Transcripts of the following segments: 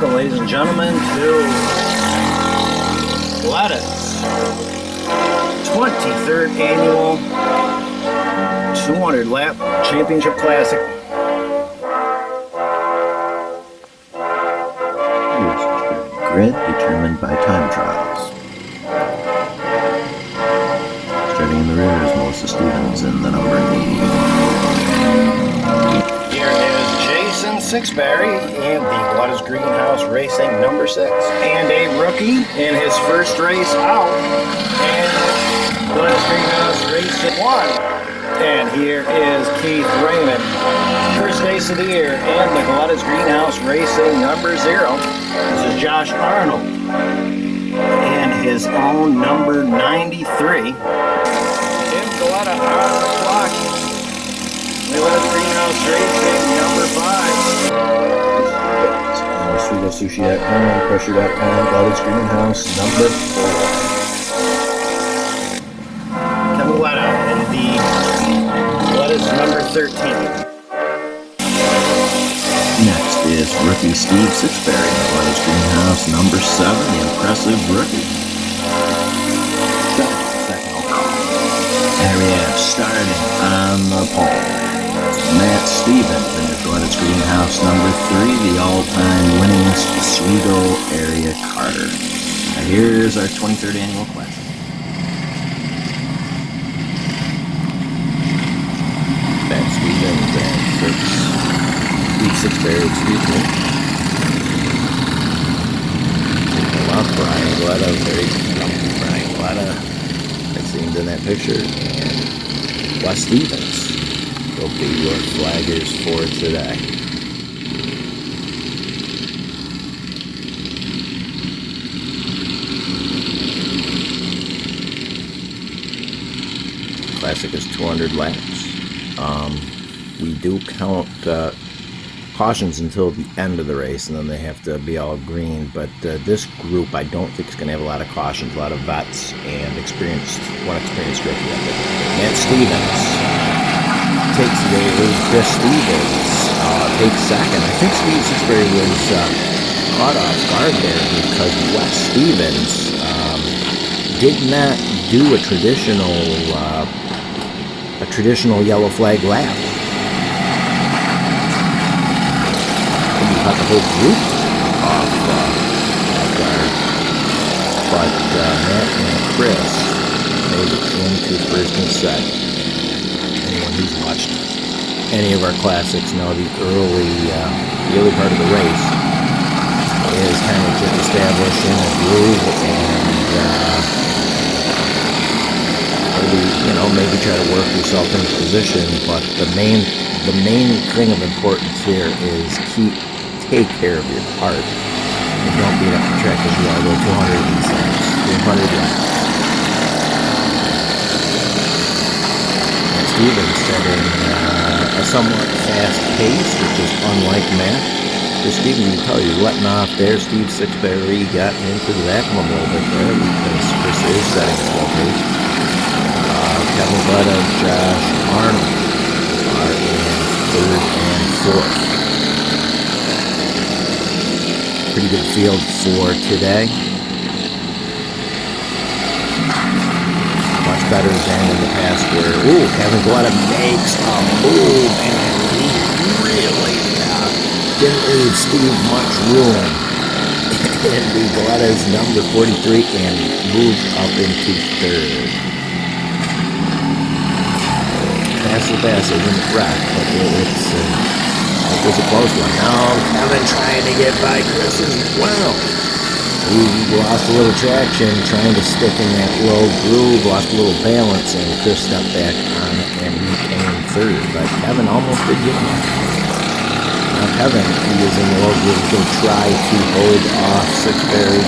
welcome, ladies and gentlemen, to GALLETTA'S 23rd annual 200 lap championship classic. Grid determined by time trials. Starting in the rear is Melissa Stevens in the number 80. Here is Jason Sixberry in the GALLETTA'S Greenhouse Racing number 6. And a rookie in his first race out. And GALLETTA'S Greenhouse Racing 1. And here is Keith Raymond, first race of the year in the GALLETTA'S Greenhouse Racing number 0. This is Josh Arnold in his own number 93. Tim Galetta on the clock. GALLETTA'S Greenhouse Racing number 5. SugoSushi.com, Pressure.com, GALLETTA'S Greenhouse number 4. Tim Galetta in the GALLETTA'S number 13. Next is rookie Steve Sixberry in the GALLETTA'S Greenhouse number 7, the impressive rookie. Second overall. There we have starting on the pole, Matt Stevens in the GALLETTA'S Greenhouse number 3, the all-time winningest Oswego area karter. Now here's our 23rd annual classic. Matt Stevens and Steve Sixberry, excuse me. Brian Galetta, very young Brian Galetta, that seemed in that picture, and Wes Stevens will be your flaggers for today. Classic is 200 laps. We do count cautions until the end of the race, and then they have to be all green. But this group, I don't think is going to have a lot of cautions, a lot of vets, and one experienced rookie. Matt Stevens takes the lead. Chris Stevens takes second. I think Steve Sixberry was caught off guard there because Wes Stevens did not do a traditional yellow flag lap. Caught the whole group off guard, but Matt and Chris made it into first and second. Anyone who's watched any of our classics know the early part of the race is kind of just establishing a groove and maybe try to work yourself into position. But the main thing of importance here is take care of your cart and don't beat up the track because you want to go 200 laps. And Stevens setting a somewhat fast pace, which is unlike Matt. For Steven, you tell you letting off there. Steve Sixberry got into that one a little bit there because Chris is setting a slow pace. Kevin Galetta and Josh Arnold are in 3rd and 4th. Pretty good field for today. Much better than in the past where, Kevin Galetta makes a move and he really didn't leave Steve much room. And the Galetta's number 43 and moved up into 3rd. Pass, it didn't wreck, but it was a close one. Now Kevin trying to get by Chris as well. He lost a little traction trying to stick in that low groove, lost a little balance, and Chris stepped back on it and retained 3rd. But Kevin almost did get him. Now Kevin, he is in the low groove, going to try to hold off Sixberry.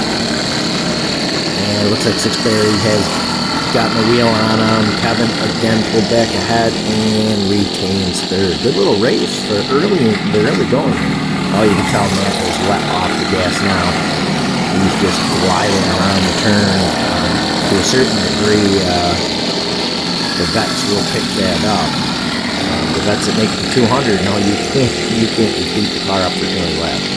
And it looks like Sixberry has gotten the wheel on him. Kevin again pulled back ahead and retains 3rd. Good little race for the early going. Oh, you can tell Matt is let off the gas now. He's just gliding around the turn. To a certain degree, the vets will pick that up. The vets that make it to 200, no, you can't repeat the car up for 200 laps.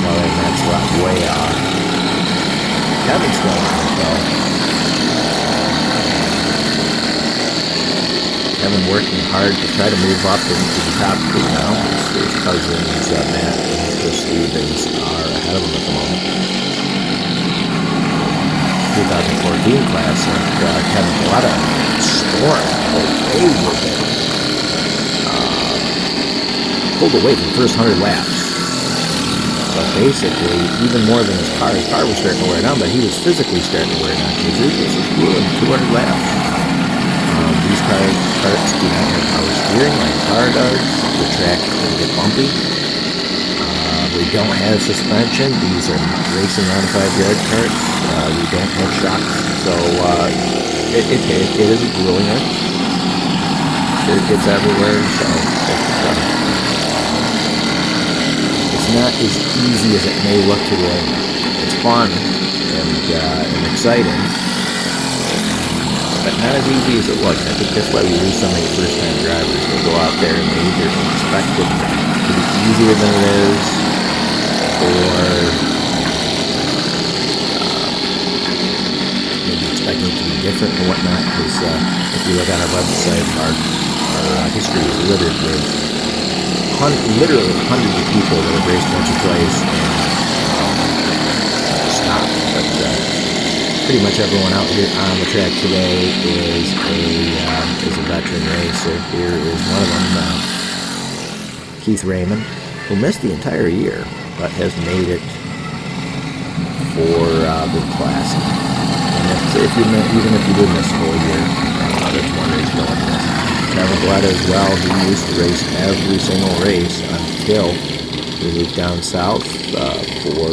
tell that Matt's way off. Kevin's still on it though. Kevin working hard to try to move up into the top two now. His cousins Matt and Chris Stevens are ahead of him at the moment. 2014 Classic, Kevin Galletta stormed away with it. Pulled away from the first 100 laps. But basically, even more than his car was starting to wear down, but he was physically starting to wear down because this is grueling, 200 laps. These karts do not have power steering like a car does. The track can get bumpy. We don't have suspension. These are racing modified yard karts. We don't have shocks. So it is a grueling race. It gets everywhere, so it's not as easy as it may look to win. It's fun and exciting, but not as easy as it looks. I think that's why we lose so many first-time drivers. They go out there and they either expect it to be easier than it is, or maybe expecting it to be different or whatnot. Because if you look on our website, our history is littered with literally hundreds of people that have raced once or twice and stopped. But pretty much everyone out here on the track today is a veteran racer. Here is one of them, Keith Raymond, who missed the entire year, but has made it for the Classic. And even if you did miss the whole year, that's one race going to miss. Kevin Galletta as well. He used to race every single race until we moved down south for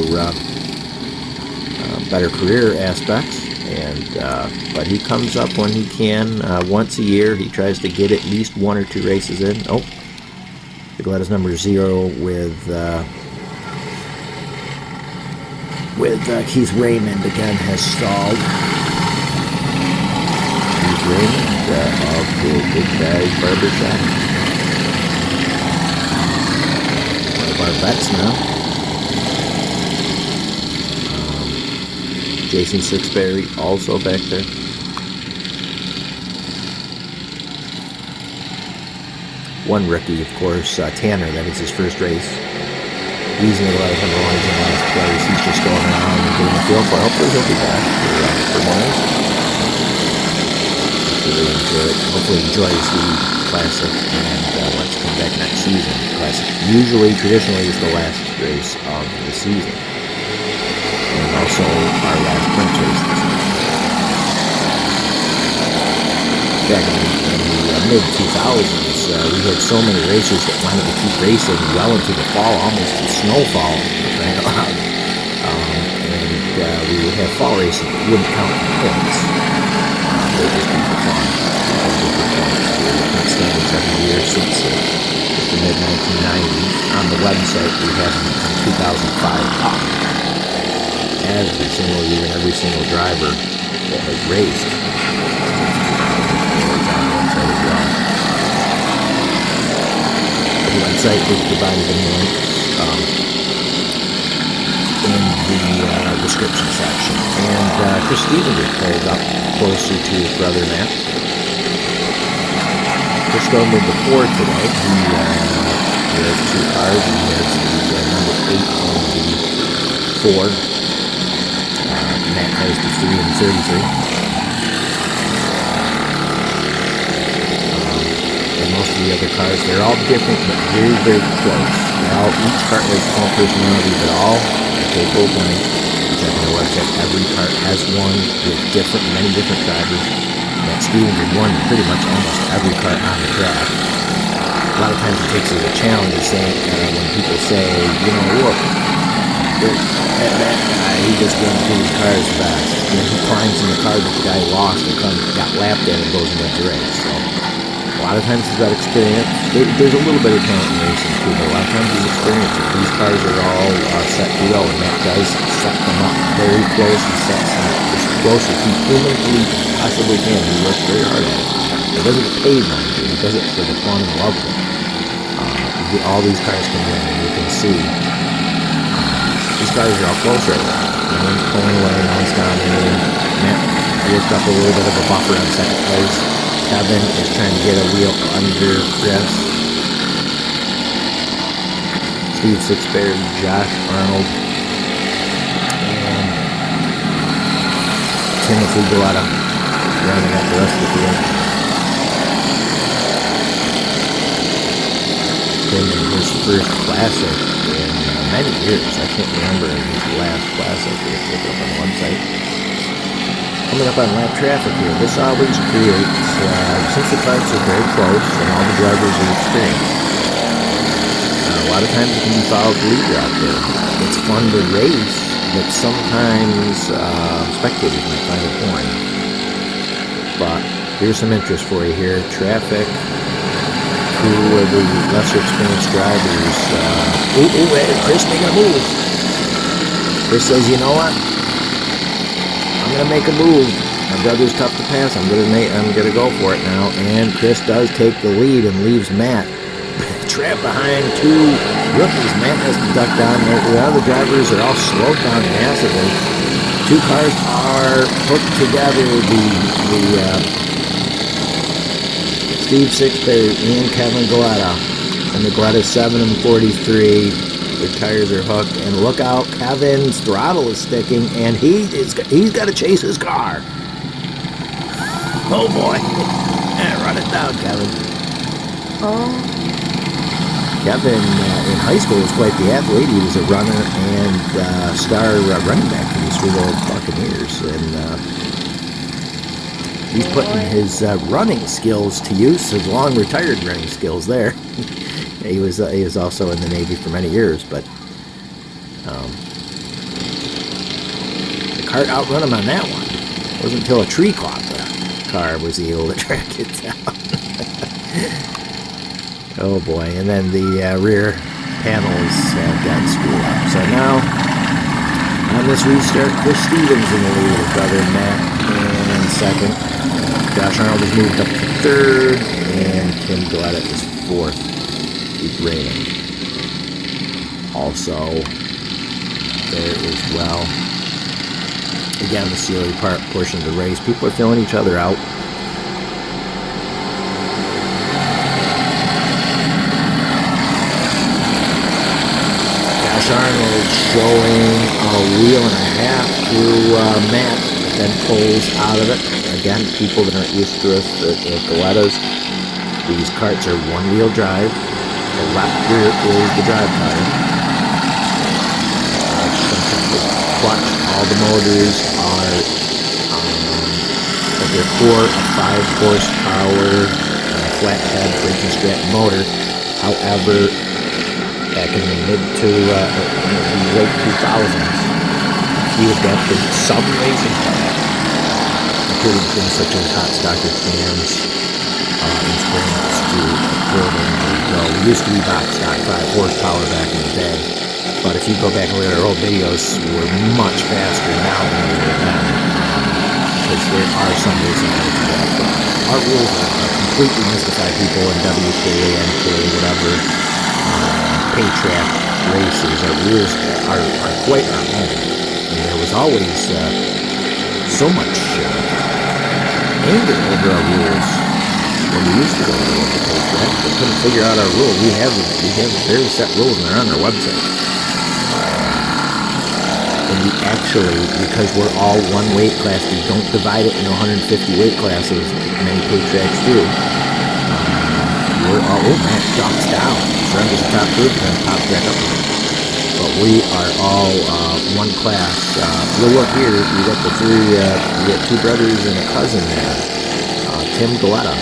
better career aspects. And but he comes up when he can. Once a year, he tries to get at least one or two races in. Oh, the Galletta's number 0 with Keith Raymond again has stalled. Keith Raymond of the Big Bag Barbershop. One of our vets now. Jason Sixberry also back there. One rookie, of course, Tanner. That was his first race. Easily a lot of number 1 in last place. He's just going around and getting a feel for. Hopefully he'll be back for more races. Hopefully enjoys the Classic and wants to come back next season. Classic traditionally is the last race of the season, and also our last Prince race this season. Back in the mid-2000s, we had so many racers that wanted to keep racing well into the fall, almost to snowfall, right? And we would have fall races that wouldn't count for points. They would just be for fun. Standards every year since the mid-1990s. On the website, we have them from 2005 up. Every single year, every single driver that has raced is on the website as well. The website is provided in links in the description section. And Chris Stevens is pulled up closer to his brother Matt. Chris going with the 4 today. He has 2 cars. He has the number 8 on the 4. Matt has the 3 and 33. And most of the other cars, they're all different, but very, very close. Each cart has its own personality, but all are capable of winning. Check on the website. Every cart has one with many different drivers. Matt Stevens had won pretty much almost every cart on the track. A lot of times it takes as a challenge to say, when people say, look, that guy, he just went through his cars fast. He climbs in the car that the guy lost and got lapped at and goes and wins the race. So a lot of times it's about experience. There's a little bit of talent in racing too, but a lot of times it's experience. These cars are all set to go, and Matt does set them up very close. He sets them up as close as he humanly possibly can. He works very hard at it. He doesn't get paid mind you. He does it for the fun and love of it. All these cars can win, and you can see these cars are all close right now. No one's pulling away, no one's dominating. Matt worked up a little bit of a buffer on second place. Kevin is trying to get a wheel under Chris. Steve Sixberry, Josh Arnold, and Timothy Galetta rounding out the rest of the field. Tim in his first Classic in many years. I can't remember his last Classic. We'll look it up on the website. Coming up on lap traffic here, this always creates, since the carts are very close and all the drivers are experienced, a lot of times it can be fouled leader out there. It's fun to race, but sometimes spectators might find it boring. But here's some interest for you here. Traffic, who are the lesser experienced drivers. Chris making a move. Chris says, you know what? I'm gonna make a move. My brother's tough to pass. I'm gonna go for it now. And Chris does take the lead and leaves Matt trapped behind two rookies. Matt has to duck down. The other drivers are all slowed down massively. Two cars are hooked together. Steve Sixberry and Kevin Galletta. And the Galletta's 7 and 43. Their tires are hooked. And look out, Kevin's throttle is sticking, and he's got to chase his car. Oh boy. Run it down, Kevin. Oh. Kevin, in high school, was quite the athlete. He was a runner and star running back for the Sweet Buccaneers. And he's putting his running skills to use, his long retired running skills there. He was also in the Navy for many years, but the cart outrun him on that one. It wasn't until a tree caught the car was he able to track it down. Oh boy, and then the rear panels have gotten screwed up. So now, on this restart, Chris Stevens in the lead with brother Matt in second. Josh Arnold has moved up to third, and Tim Galletta is fourth. Keep Raymond also there as well. Again, the Sealy portion of the race, people are filling each other out. Arnold showing a wheel and a half to Matt, then pulls out of it. Again, people that aren't used to us at Galletta's, these carts are one-wheel drive. The left rear is the drive tire. Clutch, all the motors are at their core a 5 horsepower flathead brake and strap motor. However, back in the mid to late 2000s, he adapted some racing cars, including things such as hot stocker cams and springs to accordingly go. We used to be box stock 5 horsepower back in the day, but if you go back and look at our old videos, we're much faster now than we were then, because there are some racing cars that our rules are completely mystify people in WKA, NK, whatever. Pay track races, our rules are quite our own, and there was always so much anger over our rules when we used to go to the local pay track. We couldn't figure out our rules. We have very set rules, and they're on our website. And we actually, because we're all one weight class, we don't divide it into 150 weight classes like many pay tracks do. We're all, Matt ducks down, surrenders the top group, and then pops back up again. But we are all one class. You'll look here, you got the three, you got 2 brothers and a cousin there. Tim Galletta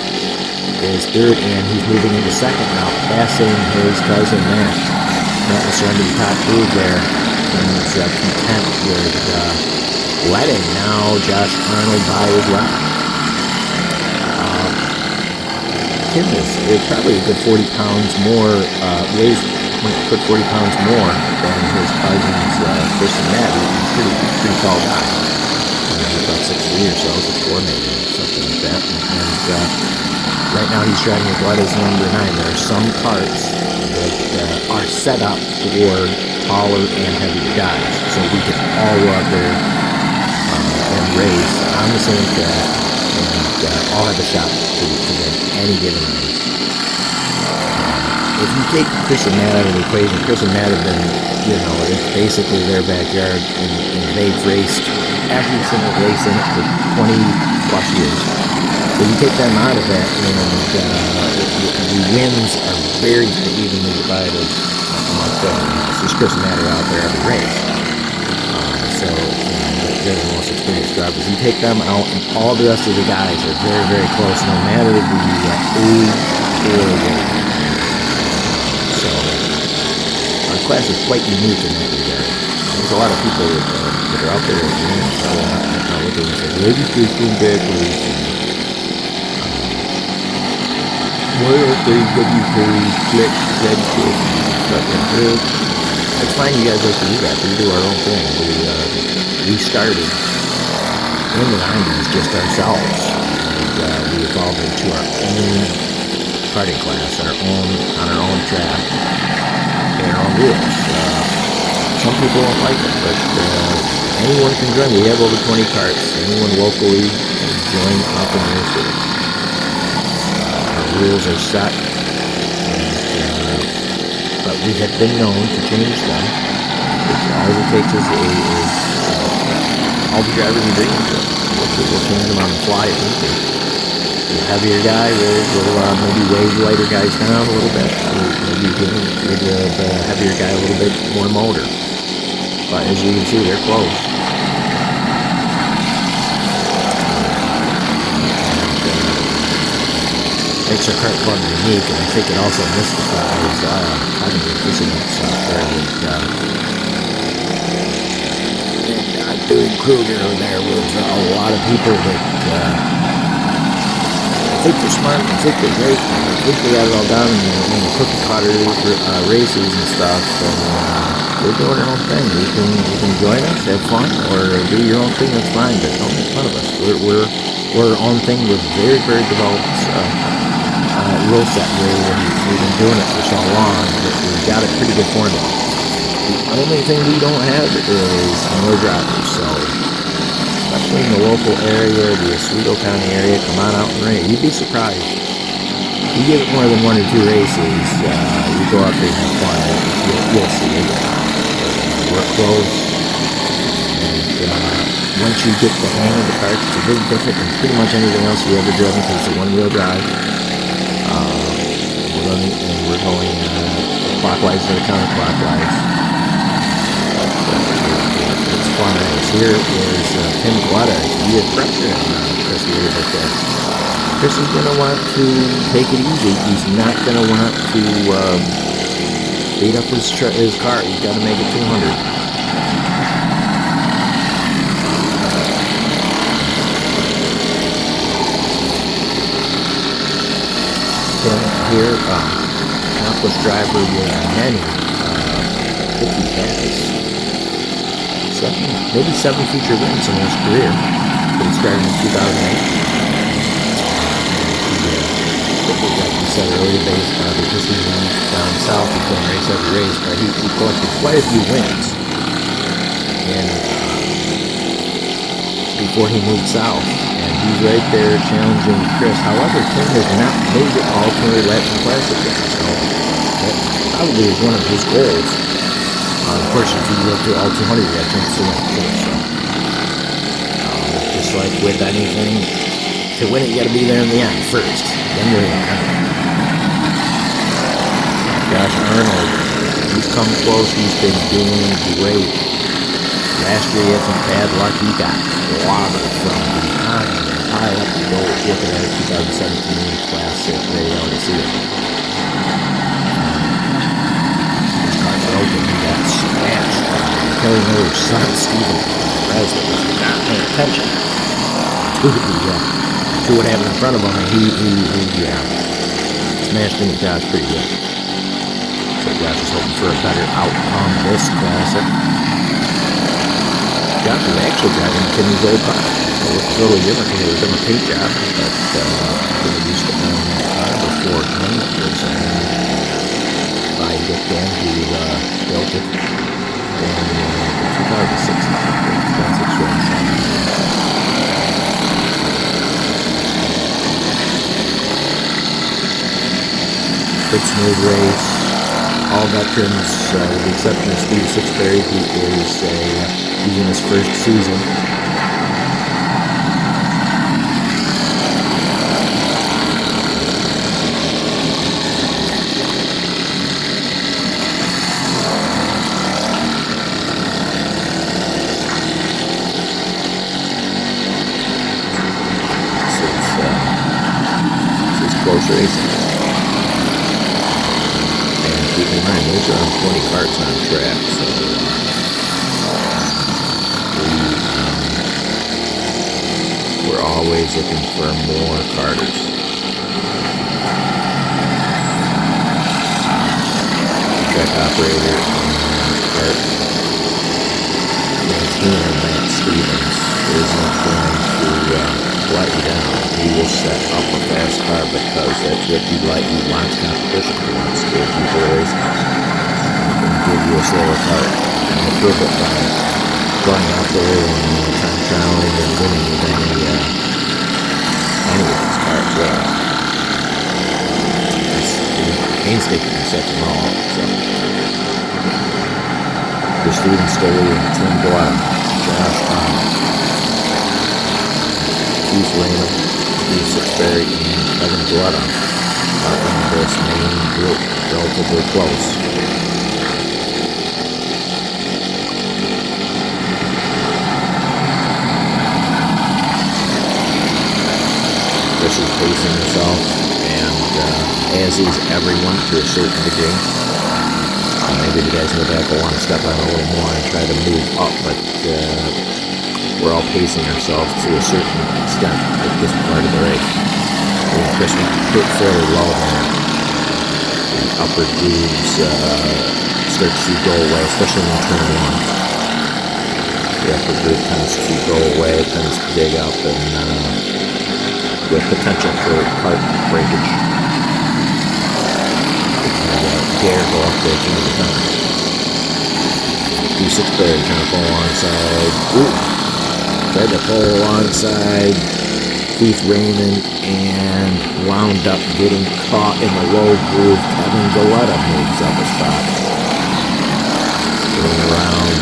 is third, and he's moving into second now, passing his cousin Matt. Matt will surrender the top group there, and is content with letting now Josh Arnold by his lap. Tim is probably a good 40 pounds more, weighs a good 40 pounds more than his cousins, Chris and Matt. He's a pretty tall guy. He's about 6'3" or so, 6'4" maybe, something like that. And right now he's driving a Galletta's number 9. There are some carts that are set up for taller and heavier guys. So we can all go out there and race on the same track and all have a shot to win any given race. If you take Chris and Matt out of the equation, Chris and Matt have been, it's basically their backyard, and they've raced every single race in it for 20 plus years. So you take them out of that, the wins are very evenly divided amongst them. It's just Chris and Matt are out there every race. They're the most experienced drivers. You take them out, and all the rest of the guys are very, very close, no matter the age or weight. So our class is quite unique in that regard. There's a lot of people that are out there looking and say, ladies racing backwards. Why aren't they WK flick redfish and stuff like that? It's fine, you guys like to do that. We do our own thing. We started in the 90s just ourselves. We evolved into our own karting class, on our own track, and our own rules. Some people don't like it, but anyone can join. We have over 20 karts. Anyone locally can join up and race with us. Our rules are set, but we have been known to change them. All it takes is all the drivers agree to it. We'll change them on the fly if need be. The heavier guy will maybe weigh the lighter guys down a little bit. Maybe give the heavier guy a little bit more motor. But as you can see, they're close. Makes our kart club unique, and I think it also mystifies cognitive dissonance out there. Doing Kruger there with a lot of people that I think they're smart, I think they're great, I think they got it all down in the cookie cutter races and stuff, and we're doing our own thing. You can join us, have fun, or do your own thing, that's fine, but don't make fun of us. We're our own thing with very, very developed rule set. We've been doing it for so long that we've got a pretty good formula. The only thing we don't have is more drivers, so especially in the local area, the Oswego County area, come on out and race. You'd be surprised. You give it more than 1 or 2 races, you go out there and have fun, you'll see it. We're close, and once you get the hang of the kart, it's a bit different than pretty much anything else you ever driven because it's a one-wheel drive. We're going clockwise or counterclockwise. It's fun race. Here is Tim Guetta. He is pressuring Chris a little bit there. Chris is going to want to take it easy. He's not going to want to beat up his car. He's got to make it 200. Here, accomplished driver with many 50 passes. Maybe 7 feature wins in his career, but he started in 2008. Like we said earlier, because he moved down south, he couldn't race every race, but he collected quite a few wins. And before he moved south, and he's right there challenging Chris. However, Tim has not made it all 200 laps in Classic yet, so that probably is one of his goals. Of course, if you go through all 200, you have a chance to win it. So, just like with anything, to win it, you got to be there in the end first. Then you're in the end. Gosh, Arnold, he's come close. He's been doing great. Last year, he had some bad luck. He got clobbered from behind and high up to go looking at a 2017 Classic radio to see it. He got smashed by Kelly Miller's son, Stephen Presley, was not paying attention to what happened in front of him, and he smashed into Josh pretty good. So Josh is hoping for a better outcome this Classic. Josh is actually driving Timmy's old car. It looks totally different because it was in a paint job, but they used to own the car before him. It was by Dick Dan, who built it. in the 2016 Classic race. Good smooth race. All veterans, with the exception of Steve Sixberry, who is he's in his first season. This is close racing. Keep in mind, those are 20 karts on track, so we're always looking for more karters. Track operator on kart maintainer Matt Stevens isn't going to let you down. He will set up a fast car because that's what he wants competition. He wants to people racing. He can give you a slower car and he'll prove it by going out there and time trialing and winning with any of these cars. It's painstaking sets them all up. So there's Stevens still leading. Tim Black, Josh Arnold, Keith Raymond, Steve Sixberry, and Kevin Gletta are in this main group, relatively close. Chris is pacing himself, and as is everyone to a certain degree. Maybe the guys in the back will want to step on a little more and try to move up, but we're all pacing ourselves to a certain extent at this part of the race. Chris put fairly low there. The upper grooves start to go away, especially in turn one. The upper groove tends to go away, tends to dig up, and with potential for kart breakage. Dare go up there to the time. Sixberry trying to pull alongside. Ooh! Tried to pull alongside Keith Raymond and wound up getting caught in the low groove. Kevin Gletta moves up a spot. Going around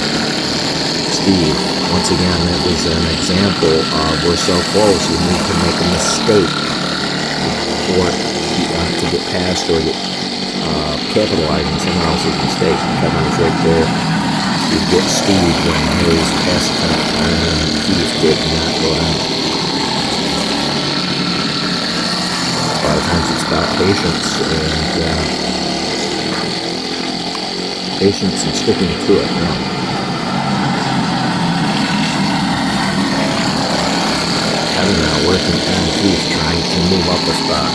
Steve. Once again, that was an example of we're so close, you need to make a mistake to get past or get capitalize on someone else's mistake. Kevin was right there. You get Steve when his pass attempt and Keith did not go down. A lot of times it's about patience and sticking to it. No. Kevin now working on Keith, trying to move up a spot.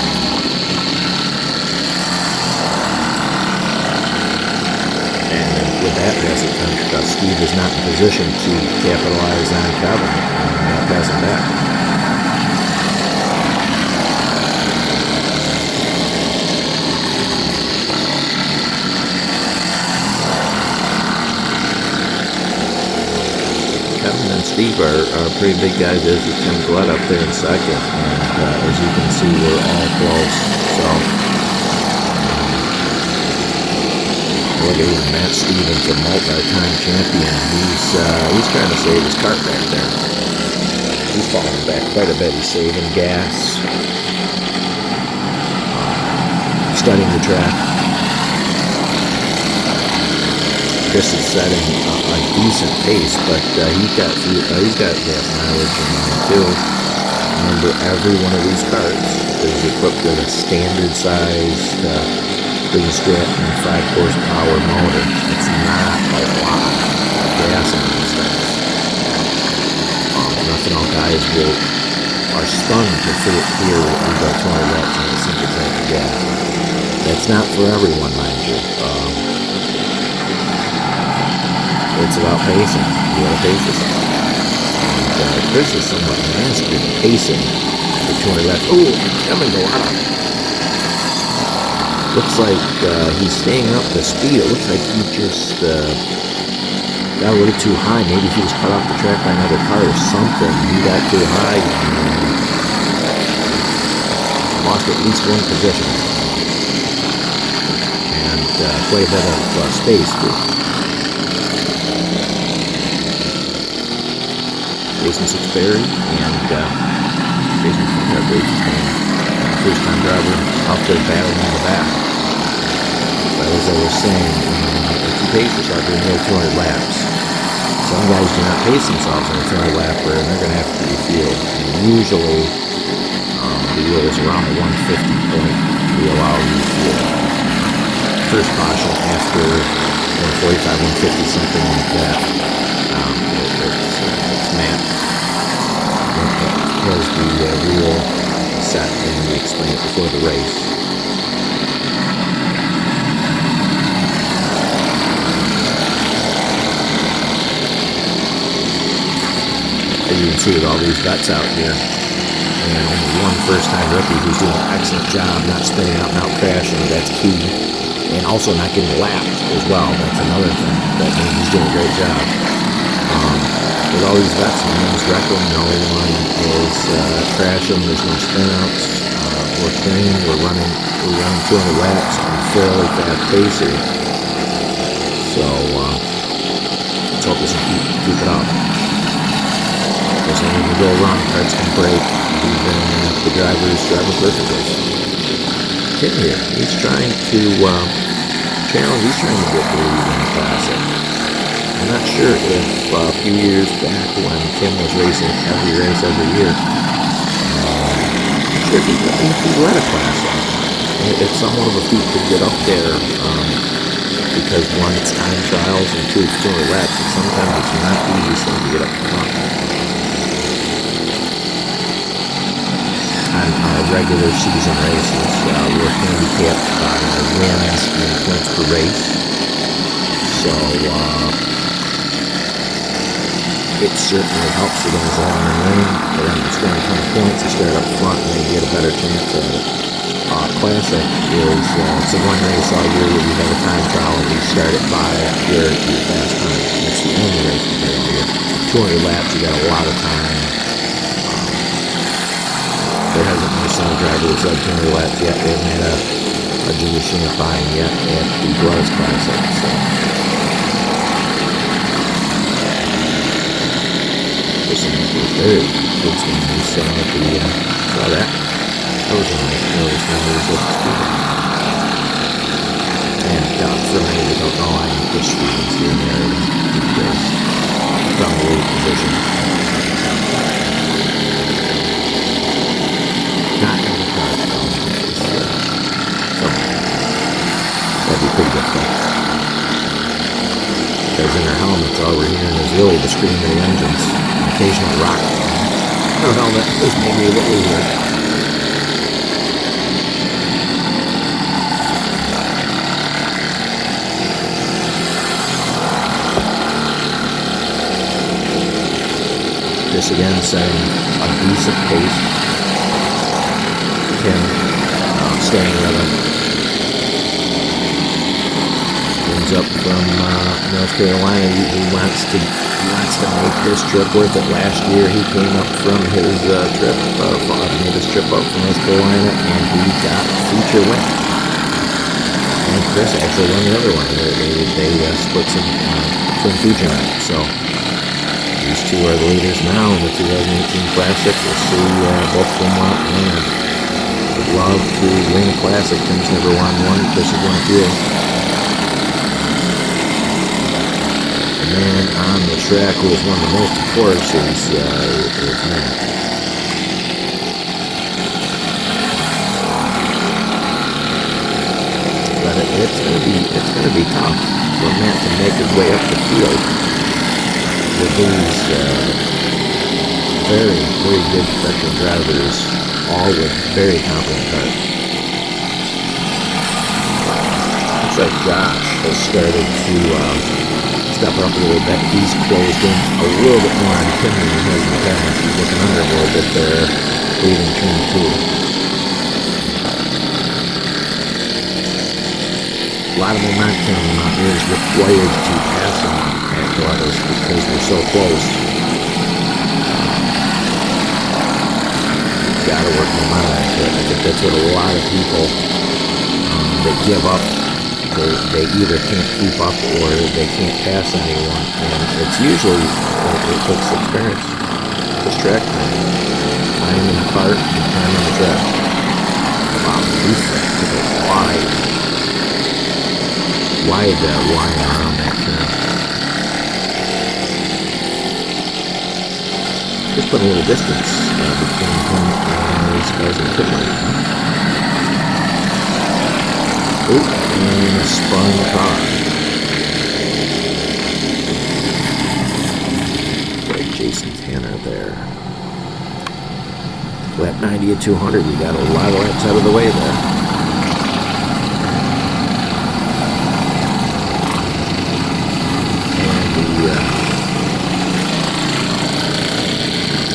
With that pass attempt, Steve is not in position to capitalize on Kevin and pass him back. Kevin and Steve are pretty big guys. There's Tim Glett up there in second, and as you can see, we're all close. So. Look at even Matt Stevens, a multi-time champion. He's trying to save his kart back there. He's falling back quite a bit. He's saving gas, studying the track. Chris is setting a decent pace, but he's got gas mileage in mind too. Remember, every one of these karts is equipped with a standard-sized Stratton 5 horsepower motor. It's not a lot of gas in these things. Ethanol guys are stunned to hear that we go 20 watts on a single tank of gas. That's not for everyone, mind you. It's about pacing. You gotta pace yourself. And Chris is somewhat mastered pacing for 200 laps. Ooh, Kevin Gletta. Looks like he's staying up to speed. It looks like he just got a little too high. Maybe he was cut off the track by another car or something. He got too high and lost at least one position. And quite a bit of space, too. Jason Sixberry and Jason Sixberry, first-time driver, out there battling in the back. But as I was saying, if you pace yourself, you're near 200 laps. Some guys do not pace themselves in a 200 lapper, and they're going to have to refuel. And usually, the wheel is around the 150 point. We allow refuel. First caution after 145, 150, something like that. It's mapped. It has the wheel set, and we explain it before the race. As you can see, with all these vets out here, and only one first-time rookie who's doing an excellent job, not spinning out and out crashing. That's key, and also not getting lapped as well. That's another thing. That means he's doing a great job. With all these vets, no one's wrecking, no one is crashing. There's no spinouts. We're clean. We're running 200 laps on fairly fast pacing. So let's hope this can keep it up. Because when we go wrong, carts can break. Even the drivers driving perfectly. Kim here, he's trying to challenge. He's trying to get the lead in the Classic. I'm not sure if a few years back when Kim was racing every race every year, I'm sure if he led a Classic. It's somewhat of a feat to get up there because one, it's time trials, and two, it's 200 laps, and sometimes it's not the easiest thing to get up the front. On regular season races, we're handicapped by wins and points per race. So it certainly helps the guys along the lane. For them to score a ton of points, they start up front and they get a better chance at it. Classic is it's a one race all year where we have a time trial and we start it by your fast time. It's the only race we do all year. 200 laps, you got a lot of time. There hasn't been a single driver that's led 200 laps yet. They haven't had a junior signifying yet at the GALLETTA'S Classic. So. This one was very good when we saw that. That was one of the earliest memories of the speed. And for many that don't know, I am Chris Stevens here in the area. From the lead position. Not in the car, though. That'd be pretty difficult. Because in our helmets, all we're hearing is really the scream of the engines. An occasional rock. No helmet is maybe what we hear. This again setting a decent pace. Kim staying rhythm. Comes up from North Carolina. He wants to make this trip worth it. Last year he came up from his trip, made his trip up from North Carolina, and he got a feature win. And Chris actually won the other one. They split some feature on it. So. These two are the leaders now in the 2018 Classic. We'll see both of them want one. Would love to win a Classic. Tim's never won one. Chris has won a few. The man on the track who has won the most, of course, is Matt. But it's gonna be tough for Matt to make his way up the field. With these very, very good professional drivers, all with very competent cars. Looks like Josh has started to step up a little bit. He's closed in a little bit more on Kim than he has in the past. He's looking under a little bit there, leading turn 2. A lot of momentum is required to pass him. at Gletta's because we're so close. Gotta work my mind. But I think that's what a lot of people that give up. They either can't keep up or they can't pass anyone, and it's usually it takes experience. This track time in the cart and time on the track. Wow, he's took a wide line around that turn. Just put a little distance between him and these guys in pit lane. Oop, and a spun car. Right, Jason Tanner there. Lap 90 at 200. We got a lot of laps out of the way there.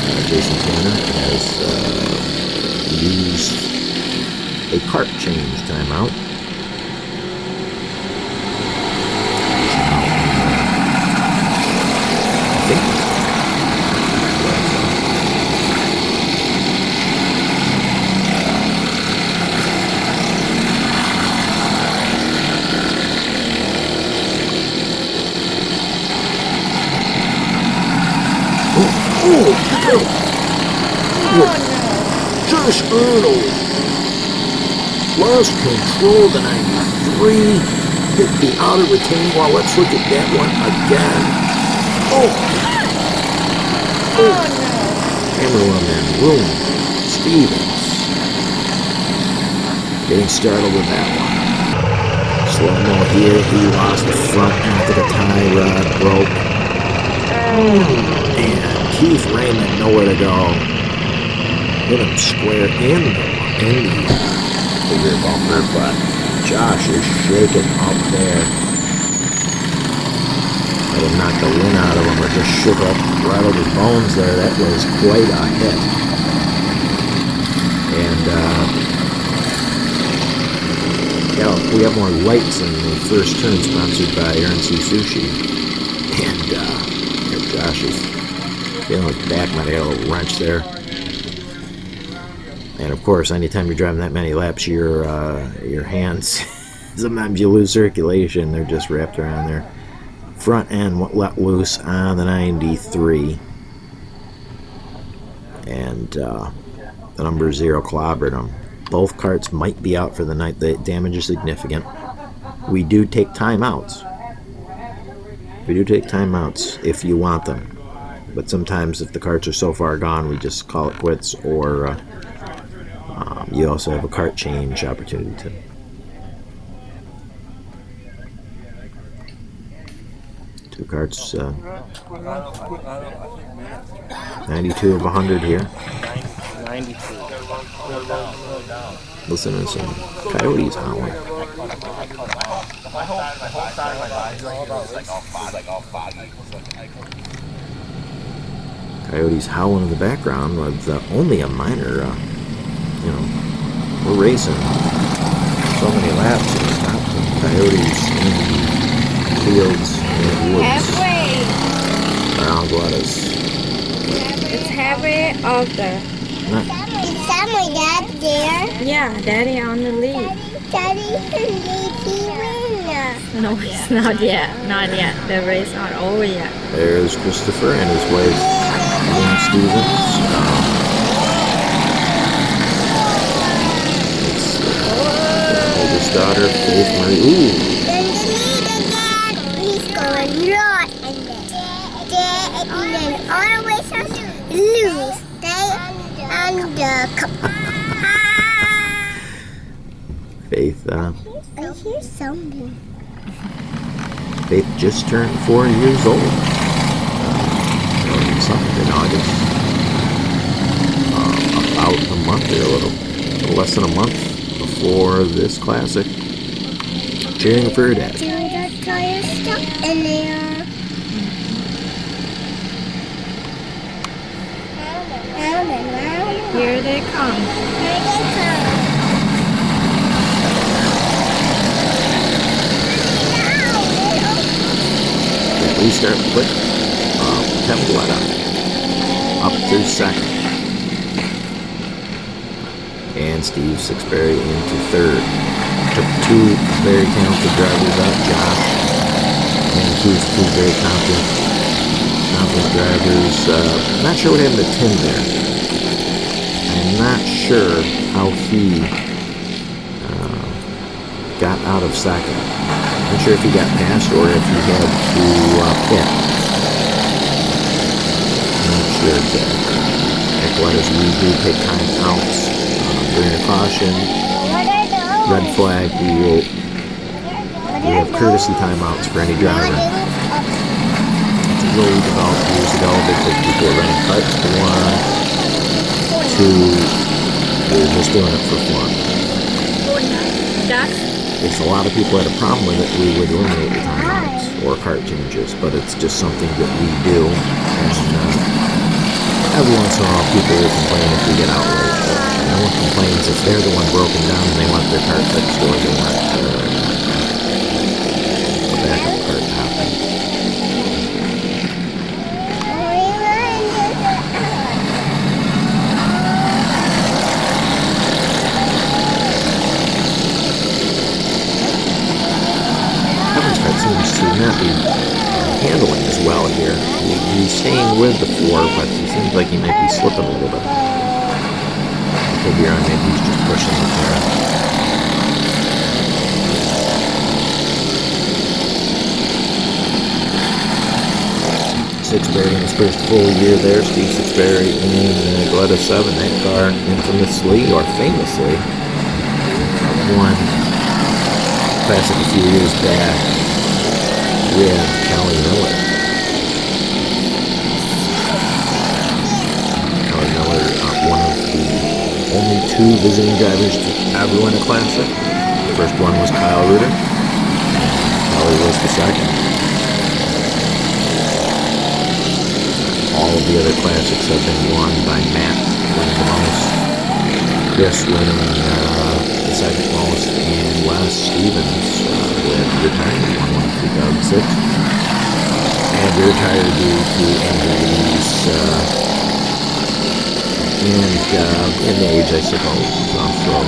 And Jason Tanner has used a kart change timeout. Josh Arnold lost control of the 93, hit the outer retaining wall. Let's look at that one again. Oh no! Cameraman Room Stevens getting started with that one. Slow-mo here, he lost the front after the tie rod broke. And Keith Raymond nowhere to go. Hit him square in the rear bumper, but Josh is shaking up there. Might have knocked the wind out of him or just shook up right over his bones there. That was quite a hit. And yeah, we have more lights in the first turn, sponsored by RNC Sushi. And Josh is feeling his back might have got a little wrench there. And of course, anytime you're driving that many laps, your hands, sometimes you lose circulation. They're just wrapped around there. Front end let loose on the 93. And the number 0 clobbered them. Both carts might be out for the night. The damage is significant. We do take timeouts. We do take timeouts if you want them. But sometimes if the carts are so far gone, we just call it quits, or you also have a cart change opportunity too. Two carts, 92 of 100 here. 92. Listen to some coyotes howling. Coyotes howling in the background with only a minor, we're racing so many laps and stops and coyotes in fields and woods. Halfway. Around Gletta's. It's halfway of the. Is that my dad there? Yeah, Daddy on the lead. Daddy can lead No, it's not yet. Not yet. The race not over yet. There's Christopher and his wife, Lynn Stevens. It's oldest daughter, Faith Marie. Ooh. Then the leader dad, he's going right and then always has to lose. Stay on the cup. Faith, I hear something. Faith just turned 4 years old. Something in August. About a month or a little less than a month before this classic. Cheering for her dad. Do the tires stop in there? Here they come. Here they come. restart put Kevin Galletta up to second. And Steve Sixberry into third. Took two very talented drivers up, Josh and Keith, two very competent drivers. Not sure what happened to Tim there. I'm not sure how he got out of second. I'm not sure if he got passed or if he had to pit. I'm not sure exactly. At Galletta's, we do take timeouts during a caution. Red flag, we have courtesy timeouts for any driver. It's a rule we developed years ago because people are running karts for one, two, they're just doing it for fun. If a lot of people had a problem with it, we would eliminate the timeouts or kart changes, but it's just something that we do. And every once in a while, people will complain if we get out late. But no one complains if they're the one broken down and they want their kart fixed or they want a backup kart to happen. Seems to not be handling as well here. He's staying with the floor, but he seems like he might be slipping a little bit. Could be on, maybe he's just pushing the car. Sixberry in his first full year there. Steve Sixberry in Galletta 7. That car infamously or famously won Klassic a few years back with Kelly Miller. Kelly Miller, one of the only two visiting drivers to ever win a Klassic. The first one was Kyle Reuter. Kelly was the second. All of the other Klassics have been won by Matt winning the most, Chris winning the second most, and Wes Stevens retired. He won one in 2006. And he retired due to injuries and age, I suppose. He's also a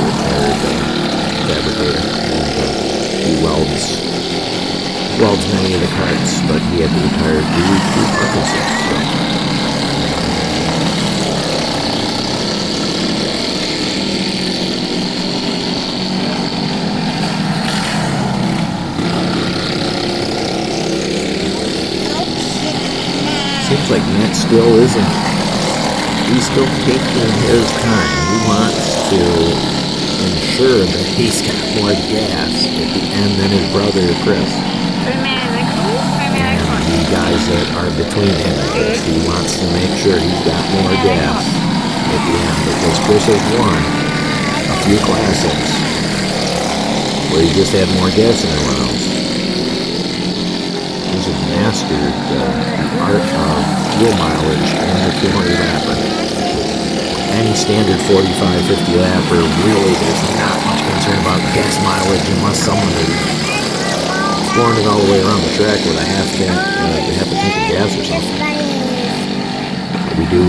retired fabricator. And he welds many of the karts, but he had to retire due to Parkinson's. So. Seems like Matt still isn't. He's still taking his time. He wants to ensure that he's got more gas at the end than his brother Chris. And the guys that are between him, I guess. He wants to make sure he's got more gas at the end because Chris has won a few Klassics where he just had more gas in the rounds. He's mastered the art of fuel mileage in the 200 lapper. Any standard 45-50 lapper, really there's not much concern about gas mileage unless someone is pouring it all the way around the track with a half a tank of gas or something. We do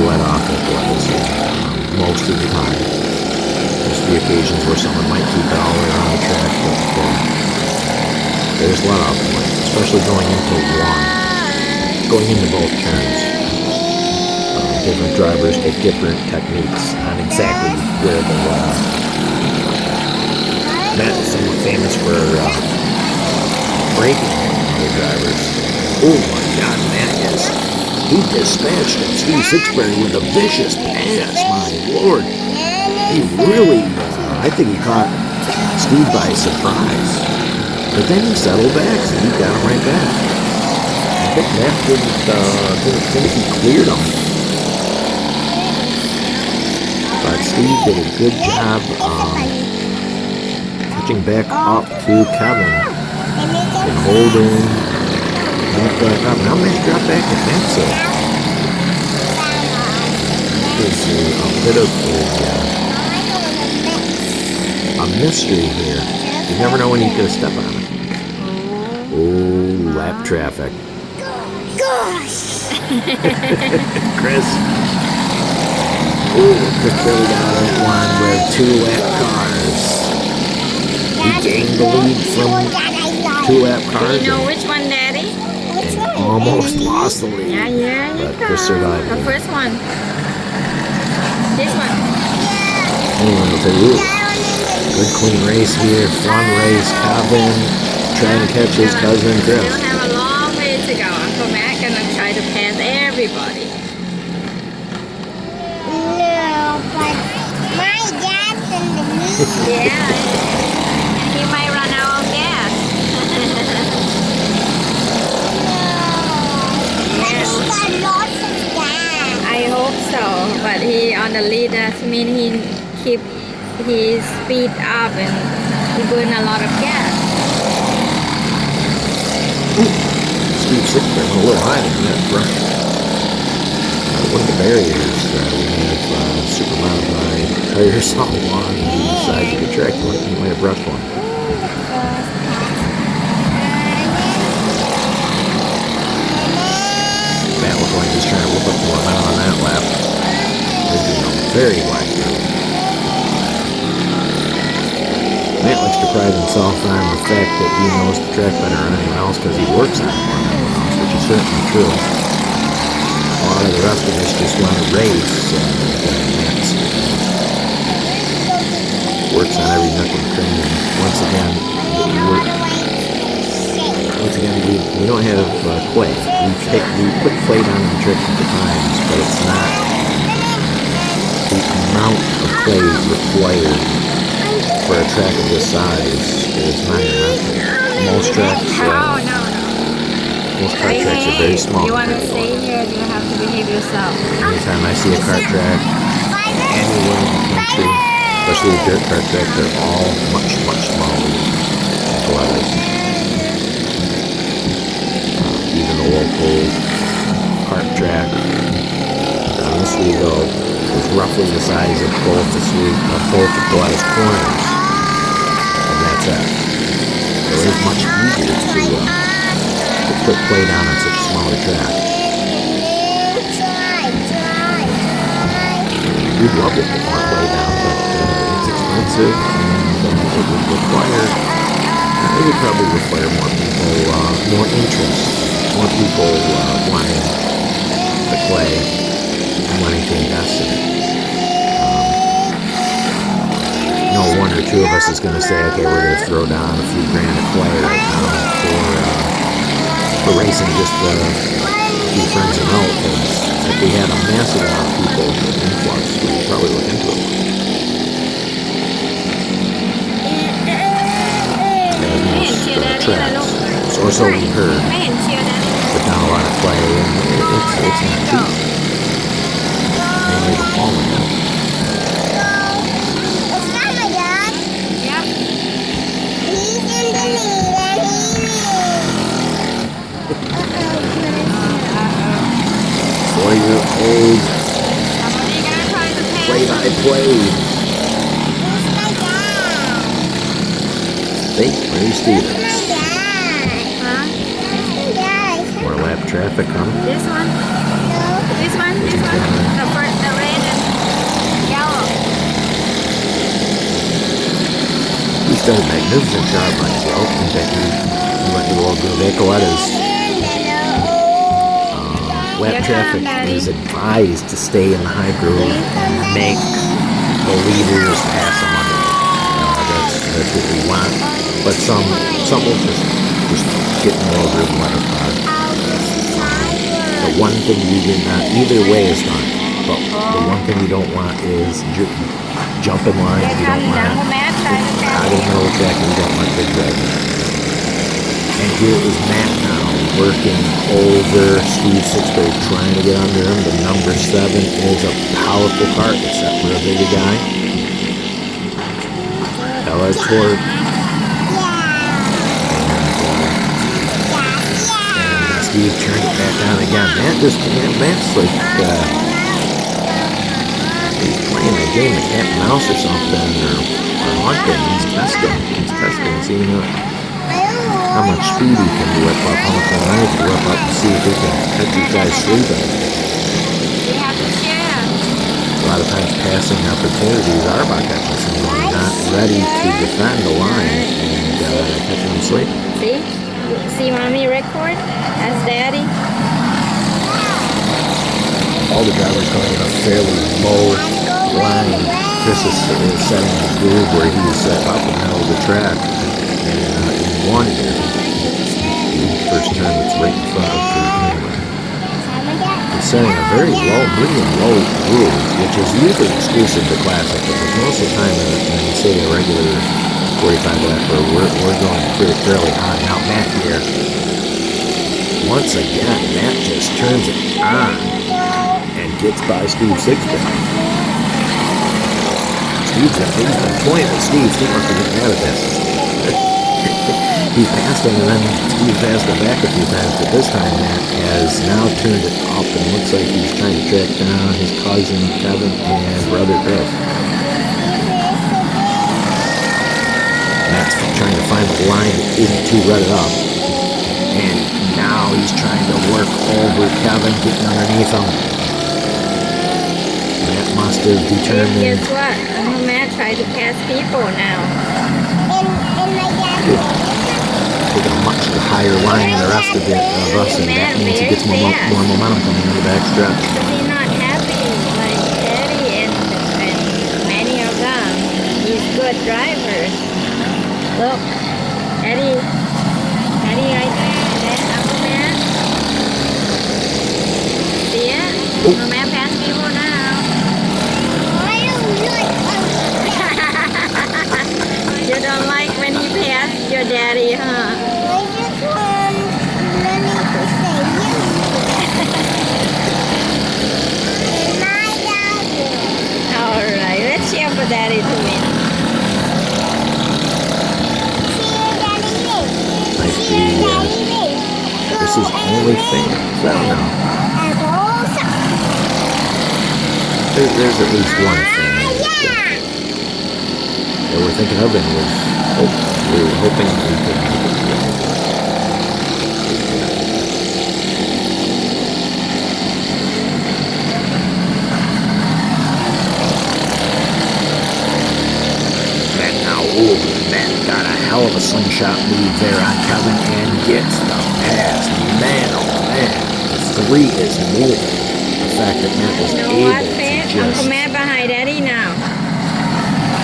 let off at Galletta's most of the time. There's the occasions where someone might keep it all the way around the track, but there's let-off points, especially going into both turns. Different drivers take different techniques on exactly where they let off. Matt is somewhat famous for braking other drivers. Oh my God, he dispatched Steve Sixberry with a vicious pass, my Lord. He really, I think he caught Steve by surprise. But then he settled back, so he got him right back. I think Matt didn't think he cleared him. But Steve did a good job catching back up to Kevin and holding Matt back up. Now Matt dropped back to Matt's There's a bit of a mystery here. You never know when he's going to step on it. Oh, lap traffic. Gosh. Chris. Ooh, Chris Billy got that one with 2 lap cars. He gained the lead from 2 lap Do cars you know which one, Daddy? Which one? and almost lost the lead. Yeah, yeah, you But go. Chris survived The it. first one. This one. Anyone will tell you, good clean race here, fun race. Calvin trying to catch his cousin Chris. Still have a long way to go. Uncle Matt gonna try to pass everybody. No, but my dad's in the lead. Yeah. He might run out of gas. But he got lots of gas. I hope so. But he on the lead, that means he keep his speed up and he burn a lot of gas. Steve Sixberry went a little higher than that brush. One of the barriers we have surmounted by tires all along the sides of the track. You might have brushed one. Matt looked like he's trying to whip up the momentum on that lap. They're doing a very wide field. Matt likes to pride himself on the fact that he knows the track better than anyone else because he works on it more than anyone else, which is certainly true. A lot of the rest of us just want to race, and Matt works on every nook and cranny. Once again, we don't have clay. We put clay down in the trick at the times, but it's not the amount of clay required for a track of this size is minor enough. Most tracks, most kart tracks are very small. You want to stay here, you have to behave yourself. Anytime I see a kart track anywhere in the country, especially a dirt kart track, they're all much, much smaller than Galettas. Even a local kart track down the Sligo is roughly the size of both of Galettas corners, and that's it. So it is much easier to put play down on such a smaller track. We'd love to put more play down, but it's expensive, and it would require, it would probably require more people, more interest, more people wanting to play and wanting to invest in it. No one or two of us is going to say, okay, we're going to throw down a few grand of play right now for racing just a few friends and relatives. If we had a massive amount of people influx, we would probably look into it. As most tracks, or so we heard, put down a lot of play, and it's not cheap. Mainly the falling. Four-year-old play-by-play. Sixberry Stevens. More lap traffic coming. This one? This one? This one? The red and yellow. He's done a magnificent job on his out. In fact, he went to the local Go-Karts. Lap traffic is advised to stay in the high groove and make the leaders pass them under. That's what we want. But some will just get more groove and let it pass. The one thing we do not, either way is fine. But the one thing we don't want is jump in line. We don't want out of the middle of the track, and we don't want big driving. And here is Matt now working over Steve Sixberry, trying to get under him. The number 7 is a powerful kart, except for a bigger guy. LR Torque. And Steve turned it back down again. Matt's like, he's playing a game of cat and mouse or something, or hunting. He's testing, seeing how much speed he can whip up, how much more he can whip up, and see if he can catch these guys sleeping. We have to share. A lot of times passing opportunities are about catching someone not ready to defend the line and catching them sleeping. See mommy record? That's daddy. All the drivers going in a fairly low line. Chris is setting a groove where he's up in the middle of the track in one here. First turn that's right in front of the camera. He's setting a very low, medium low groove, which is usually exclusive to Classic, because most of the time in say a regular 45 lap, we're going pretty fairly high. Now Matt here, once again, Matt just turns it on and gets by Sixberry. He's been toying with Steve. Steve must be getting mad at this. He passed him, and then Steve passed him back a few times, but this time Matt has now turned it up and looks like he's trying to track down his cousin Kevin and brother Chris. Matt's trying to find the line that isn't too rutted up. And now he's trying to work over Kevin, getting underneath him. Matt must have determined. Guess what? Matt tried to pass people now. Taking a much higher line than the rest of us, and that means he gets more momentum coming in the back stretch. Because he's not happy like Daddy and many of them. He's good drivers. Look, Eddie right there, that Uncle Matt. See it? Uncle Matt pass people now. You don't like when he passed your daddy, huh? I just want Mommy to say my daddy. Alright, let's cheer for Daddy to win. Might be, this is only fans. I don't know. There's at least one fan that we're thinking of, and we were hoping we could make it. Matt got a hell of a slingshot move there on Kevin and gets the pass. Man, oh man, the 3 is moving. The fact that Matt was able to just... Uncle Matt behind Eddie now.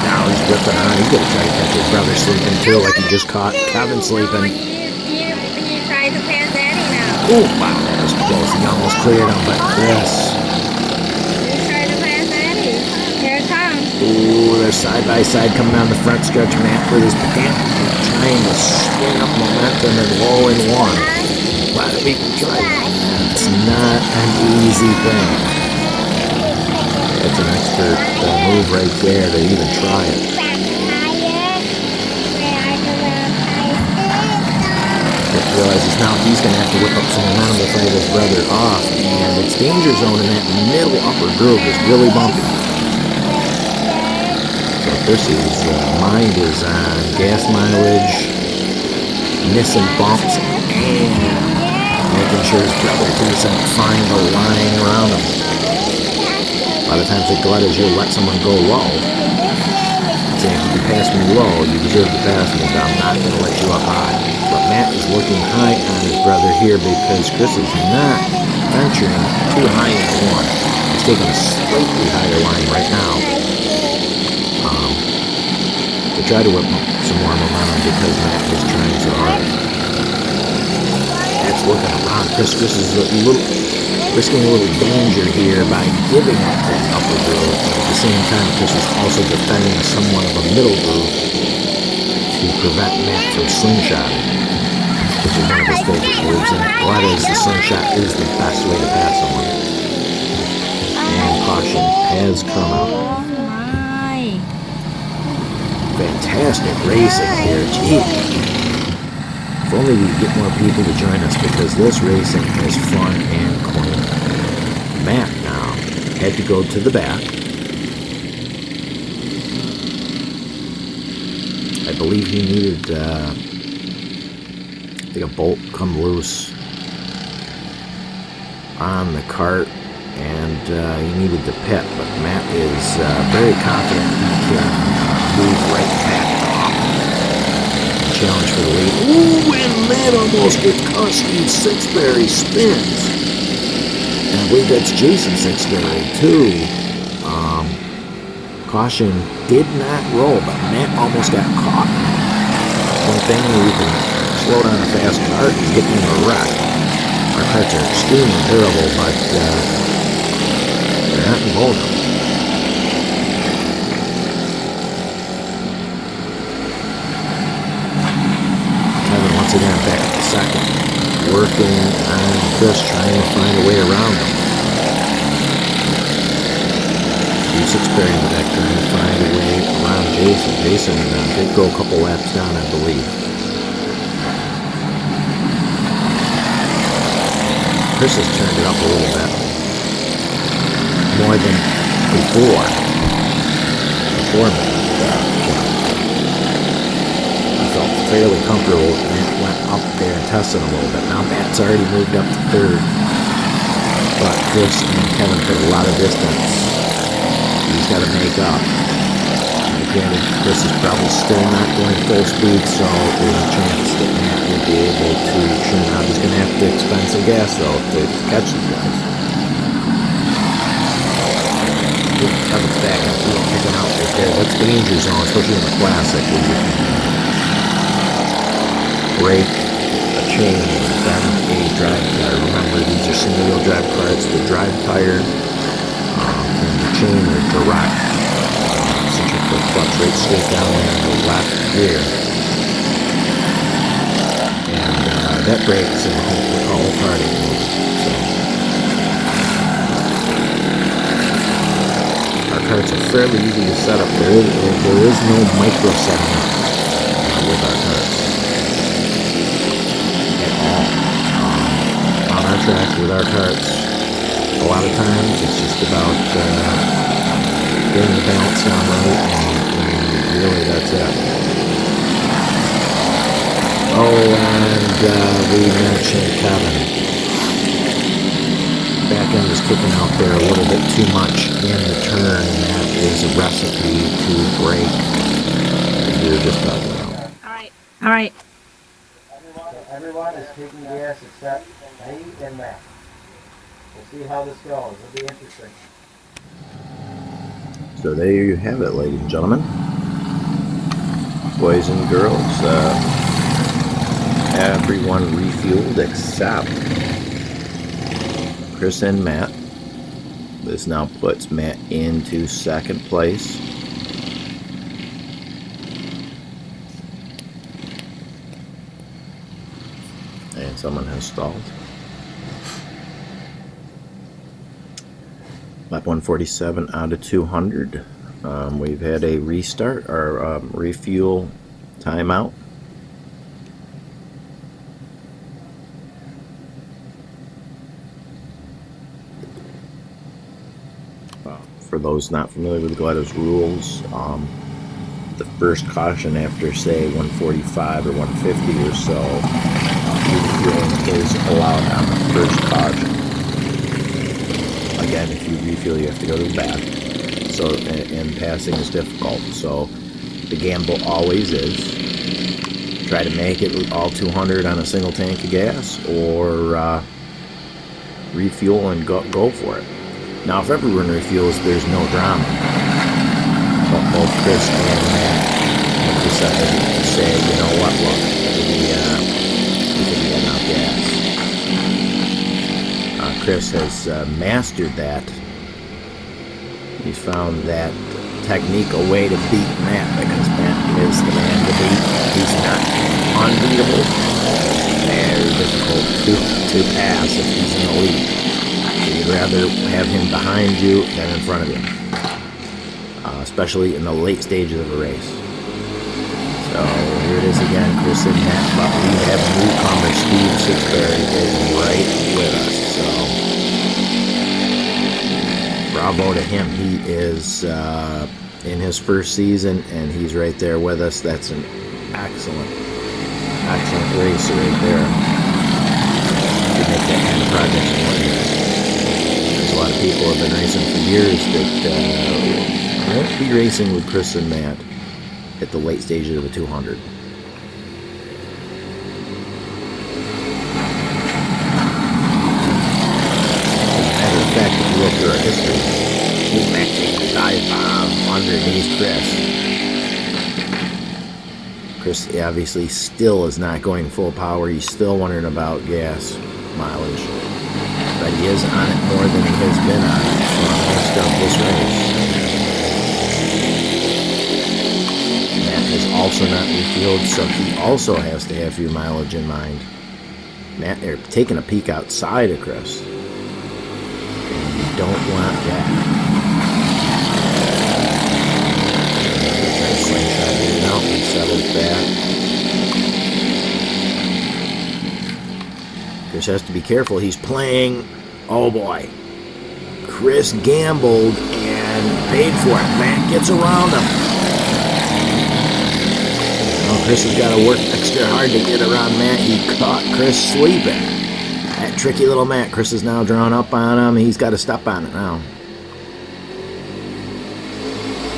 Now he's whipping on. He's going to try to catch his brother sleeping too, like he just caught Kevin sleeping. He tried to pass Eddie now. Oh, wow, that was close. He almost cleared him, but Chris... He tried to pass Eddie. Here it comes. Ooh, they're side by side coming down the front stretch. Matt with his pant trying to swing up momentum and low in one. But we can try. It's not an easy thing. That's an expert move right there to even try it. Chris realizes now he's going to have to whip up some momentum to fight his brother off. And it's danger zone, and that middle upper groove is really bumpy. Chris's mind is on gas mileage, missing bumps, and making sure his brother doesn't find a line around him. A lot of times at Galletta's, you'll let someone go low. Saying, if you pass me low, you deserve to pass me, but I'm not going to let you up high. But Matt is looking high on his brother here because Chris is not venturing too high into one. He's taking a slightly higher line right now. To try to whip some more momentum because Matt is trying so hard. Matt's looking around. Chris is risking a little danger here by giving up that upper groove. At the same time, Chris is also defending somewhat of a middle groove to prevent Matt from slingshotting, which is one of his favorite moves. And Galletta's, the slingshot is the best way to pass someone. And caution has come out. Fantastic racing here. Gee. If only we could get more people to join us, because this racing is fun and clean. Matt now had to go to the back. I believe he needed think a bolt come loose on the cart, and he needed the pit, but Matt is very confident he can move right back off. Challenge for the lead. Ooh, and Matt almost gets crushed. Sixberry spins. And I believe that's Jason Sixberry too. Caution did not roll, but Matt almost got caught. One thing where you can slow down a fast cart is getting in a wreck. Our carts are extremely durable, but they're not invulnerable. Kevin once again back at the second, working on Chris, trying to find a way around him. Sixberry in the back trying to find a way around Jason. Jason did go a couple laps down, I believe. Chris has turned it up a little bit. More than before. I felt fairly comfortable and went up there and tested a little bit. Now Matt's already moved up to third. But Chris and Kevin put a lot of distance. He's got to make up. Granted, Chris is probably still not going full speed, so there's a chance that Matt will be able to trim out. He's going to have to expend some gas, though, to catch these guys. Kevin's back up, kicking out right there. That's the danger zone, especially in the Classic, where you can break a chain and then a drive tire. Remember, these are single-wheel drive carts. The drive tire and the chain are direct. Centrifugal clutch right straight down there in the left gear. And that brakes in the whole karting mode. So our carts are fairly easy to set up. There is no micro setting up with our carts at all. On our track with our carts, a lot of times it's just about getting the balance down right, and really that's it. Oh, and we mentioned Kevin. Back end was kicking out there a little bit too much in the turn, and that is a recipe to break what we were just talking about. All right. Everyone is taking gas except me and Matt. We'll see how this goes. It'll be interesting. So there you have it, ladies and gentlemen. Boys and girls, everyone refueled except Chris and Matt. This now puts Matt into second place. And someone has stalled. Lap 147 out of 200. We've had a restart or refuel timeout. For those not familiar with GALLETTA'S rules, the first caution after, say, 145 or 150 or so, refueling is allowed on the first caution. Again, if you refuel, you have to go to the back. So, and passing is difficult. So, the gamble always is try to make it all 200 on a single tank of gas, or refuel and go for it. Now, if everyone refuels, there's no drama. But both Chris and Matt have decided to say, you know what, look, we could be getting out gas. Chris has mastered that. He's found that technique a way to beat Matt, because Matt is the man to beat. He's not unbeatable. Very difficult to pass if he's in the lead. You'd rather have him behind you than in front of you, especially in the late stages of a race. So here it is again, Chris and Matt, but we have newcomer Sixberry is right with us. So bravo to him. He is in his first season, and he's right there with us. That's an excellent excellent racer right there. To make that kind of progress in 1 year. There's a lot of people who have been racing for years that won't be racing with Chris and Matt at the late stages of the 200. Matter of fact, if you look through our history, he's back taking a dive bomb underneath Chris. Chris obviously still is not going full power. He's still wondering about gas mileage. But he is on it more than he has been on it for most of this race. Matt is also not refueled, so he also has to have fuel mileage in mind. Matt, they're taking a peek outside of Chris. And you don't want that. Try to slingshot here. No, he settles back. Chris has to be careful. He's playing. Oh boy. Chris gambled and paid for it. Matt gets around him. Oh, Chris has got to work extra hard to get around Matt. He caught Chris sleeping. That tricky little Matt. Chris is now drawn up on him. He's got to step on it now.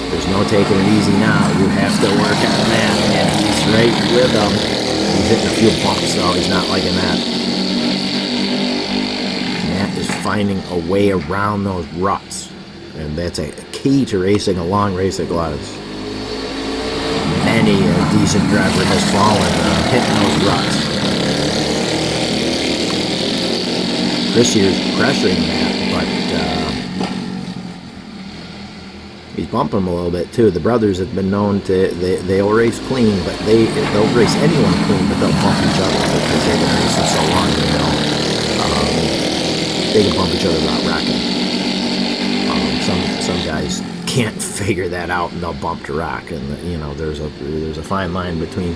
There's no taking it easy now. You have to work on Matt. And he's right with him. He's hitting a few bumps though. He's not liking that. Is finding a way around those ruts, and that's a key to racing a long race at Gladys. Many a decent driver has fallen hitting those ruts. Chris here is pressuring that, but he's bumping him a little bit too. The brothers have been known to they'll race clean, but they'll race anyone clean, but they'll bump each other because they've been racing so long. They can bump each other without rocking. Some guys can't figure that out, and they'll bump to rock. And there's a fine line between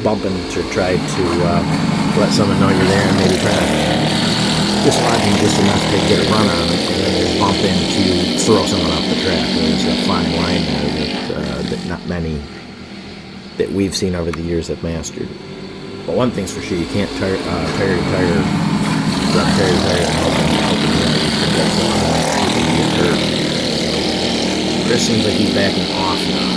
bumping to try to let someone know you're there and maybe try to dislodging just enough to get a run on it, and then there's bumping to throw someone off the track. There's a fine line there that not many that we've seen over the years have mastered. But one thing's for sure, you can't tire Chris seems like he's backing off now.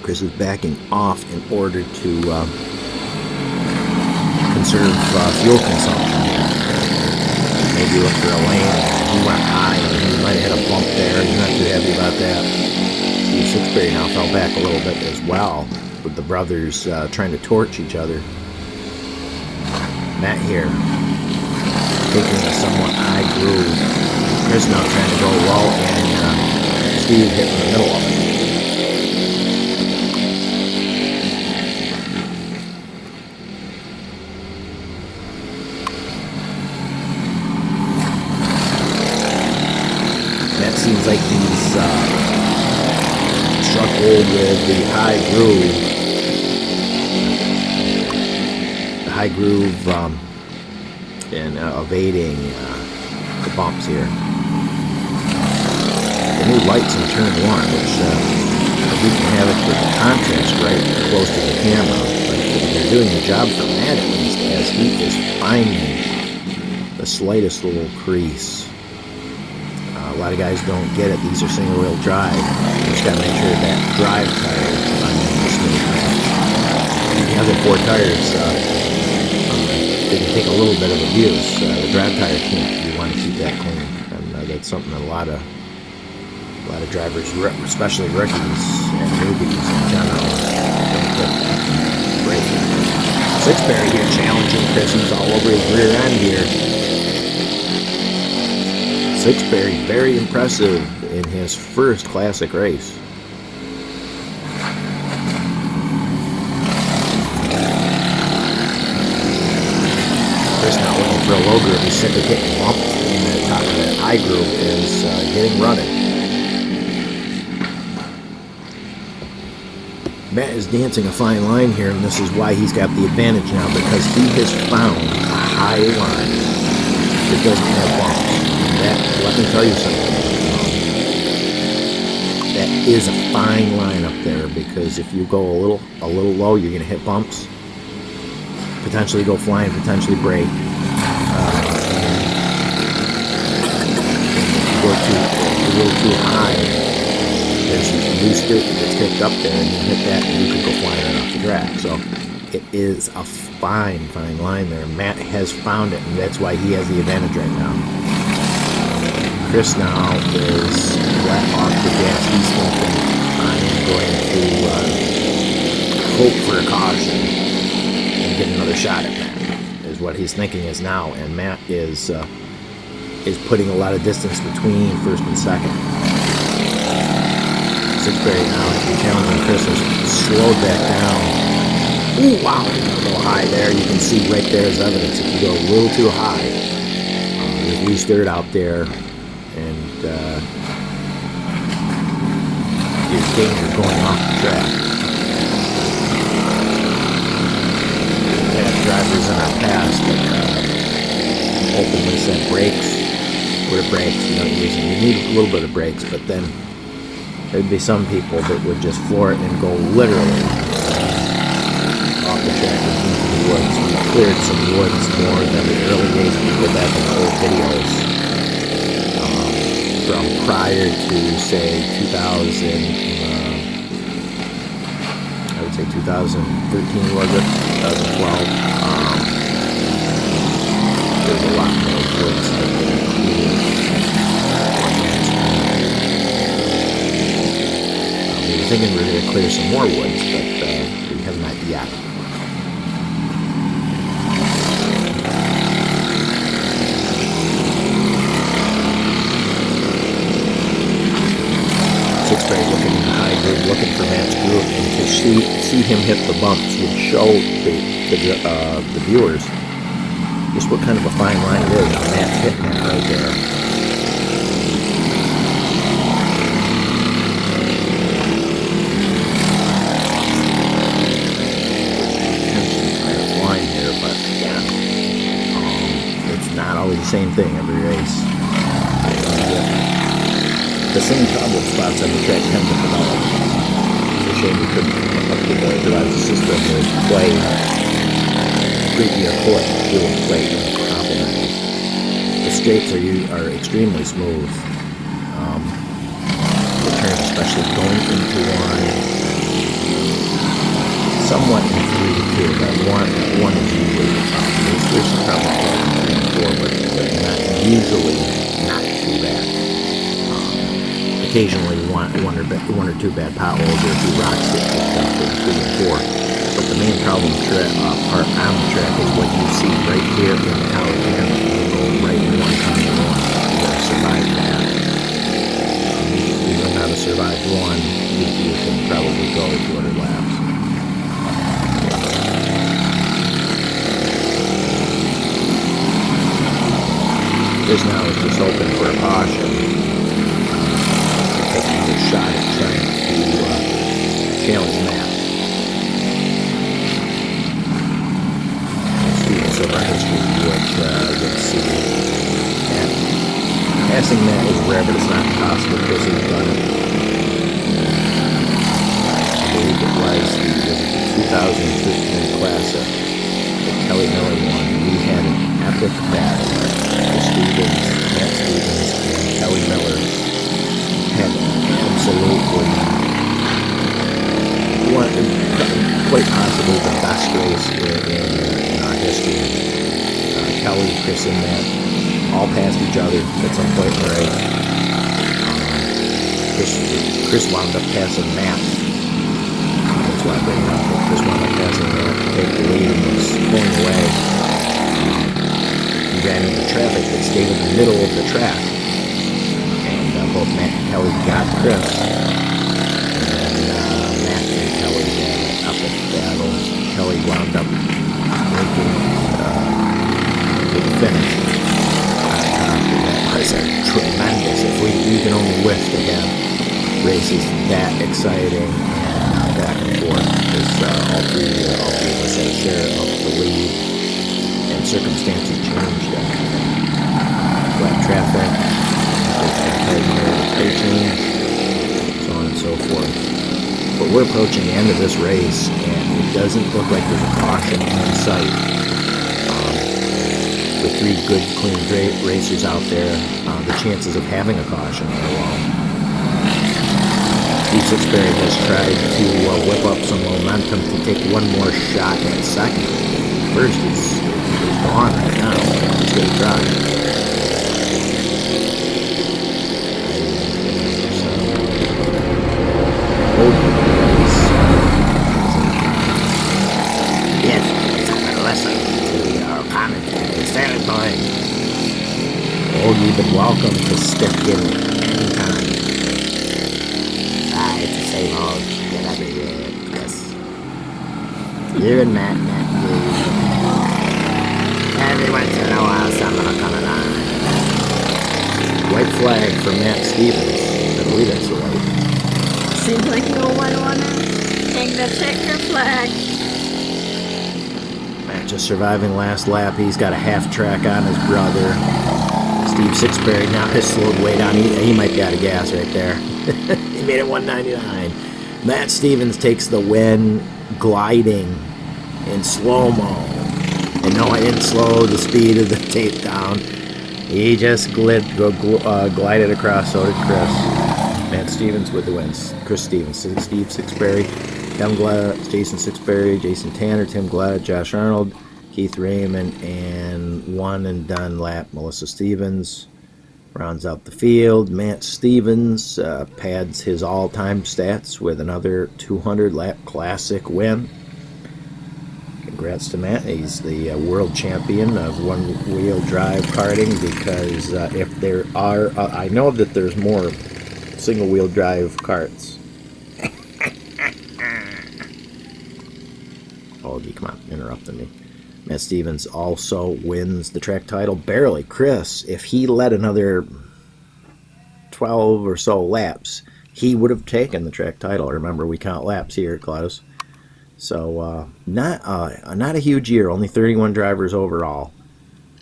Chris is backing off in order to conserve fuel consumption here. Maybe look for a lane. He went high and he might have had a bump there. He's not too happy about that. Sixberry now fell back a little bit as well, with the brothers trying to torch each other. Matt here, taking a somewhat high groove. Chris now trying to go low, and Steve hitting the middle of it. Matt seems like he's struggled with the high groove. High groove and evading the bumps here. The new lights in turn 1, which we can have it with the contrast right close to the camera, but they're doing the job for Matt at least, as he is finding the slightest little crease. A lot of guys don't get it. These are single wheel drive. You just got to make sure that drive tire is on the smooth patch. The other 4 tires they can take a little bit of abuse. The drive tire can't. You want to keep that clean, and that's something that a lot of drivers, especially rookies and newbies in general, don't get great. Sixberry here challenging Chris. He's all over his rear end here. Sixberry very impressive in his first Classic race. Chris now looking for a low groove. He's sick of getting bumped, and the top of that high groove is getting running. Matt is dancing a fine line here, and this is why he's got the advantage now, because he has found a high line that doesn't have bumps. And that, let me tell you something, that is a fine line up there, because if you go a little low, you're going to hit bumps, potentially go flying, potentially break. Go a little too high, there's a booster that gets kicked up there, and you hit that, and you could go flying right off the track. So it is a fine line there. Matt has found it, and that's why he has the advantage right now. Chris now is flat off the gas. He's thinking, I'm going to hope for a caution and get another shot at Matt, is what he's thinking is now. And Matt is putting a lot of distance between first and second. Sixberry now, after challenging Chris, has slowed that down. Ooh, wow, a little high there. You can see right there is evidence. If you go a little too high, there's loose dirt out there, and there's danger going off the track. We've had drivers in our past that openly said brakes. Where brakes, you don't use them. You need a little bit of brakes, but then there'd be some people that would just floor it and go literally off the track and into the woods. We cleared some woods more than the early days. We go back in the old videos from prior to, say, 2000, I would say 2013, was it? 2012. There's a lot more woods that have been cleared. We were thinking we were going to clear some more woods, but we have not yet. Sixberry looking in the high grid, looking for Matt's group, and to see him hit the bumps would show the viewers just what kind of a fine line it is. Matt's hitting that right there. Line here, but yeah, it's not always the same thing every race. The same problem spots on the track tend to develop. It's a shame we couldn't come up with a drive system with play. Previous court doing play complementing. The straights are extremely smooth. The turns, especially going into one, somewhat in 3 to 2, but one is usually there's some problems in 3 and 4, but not usually not too bad. Occasionally one or two bad potholes or a few rocks get picked up in 3 and 4. But the main problem part on the track is what you see right here in the tower camera. You go right in one coming to one. You gotta survive that. You learn how to survive one, you can probably go 200 laps. This now is just open for a caution. Taking a shot at trying to challenge Matt. Of our history, would see that passing Matt is rare, but it's not impossible because he's done it. I believe it was the 2015 Classic that Kelly Miller won. We had an epic battle. Matt Stevens, and Kelly Miller had absolutely quite possibly the best race in our history. Kelly, Chris, and Matt all passed each other at some point in the race. Chris wound up passing Matt. That's why I bring it up. Chris wound up passing Matt to take the lead and was pulling away. He ran into traffic that stayed in the middle of the track. And both Matt and Kelly got Chris. Matt and Kelly had an epic battle. Kelly wound up making to the finish on top. That was tremendous. If we can only wish to have races that exciting and back and forth, because all three of us had a share of the lead, and circumstances changed everything. Flat traffic, coaching, so on and we're approaching the end of this race, and it doesn't look like there's a caution in sight. With 3 good, clean racers out there, the chances of having a caution are low. Steve Sixberry has tried to whip up some momentum to take one more shot at second. First is gone right now. He's going to try. Yes, listen to your commentary. Stand by. You've been welcome to step in anytime. It's the same old shit every year. Yes. You and Matt, you. Every once in a while, someone will come along. White flag for Matt Stevens. I believe that's the white. Seems like no one wanna take the checker flag. Matt just surviving last lap. He's got a half track on his brother. Steve Sixberry now has slowed way down. He might be out of gas right there. He made it 199. Matt Stevens takes the win, gliding in slow-mo. And no, I didn't slow the speed of the tape down. He just glided across. So did Chris. Matt Stevens with the wins. Chris Stevens, Steve Sixberry, Tim Glad, Jason Sixberry, Jason Tanner, Tim Glad, Josh Arnold, Keith Raymond, and one and done lap Melissa Stevens rounds out the field. Matt Stevens pads his all-time stats with another 200 lap Classic win. Congrats to Matt. He's the world champion of one-wheel drive karting, because if there are, I know that there's more single-wheel drive karts. Augie, come on, interrupting me. Matt Stevens also wins the track title barely. Chris, if he led another 12 or so laps, he would have taken the track title. Remember, we count laps here, Klaus. So not a huge year, only 31 drivers overall,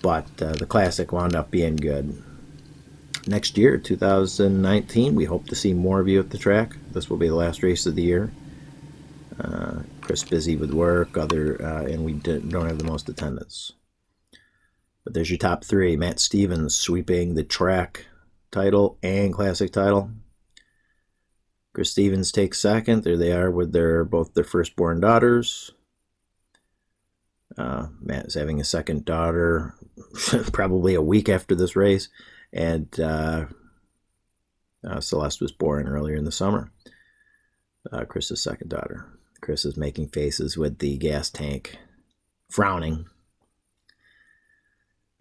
but the Classic wound up being good. Next year, 2019, we hope to see more of you at the track. This will be the last race of the year. Chris busy with work, and we don't have the most attendance. But there's your top 3. Matt Stevens sweeping the track title and Classic title. Chris Stevens takes second. There they are with both their firstborn daughters. Matt is having a second daughter probably a week after this race. And Celeste was born earlier in the summer. Chris's second daughter. Chris is making faces with the gas tank, frowning.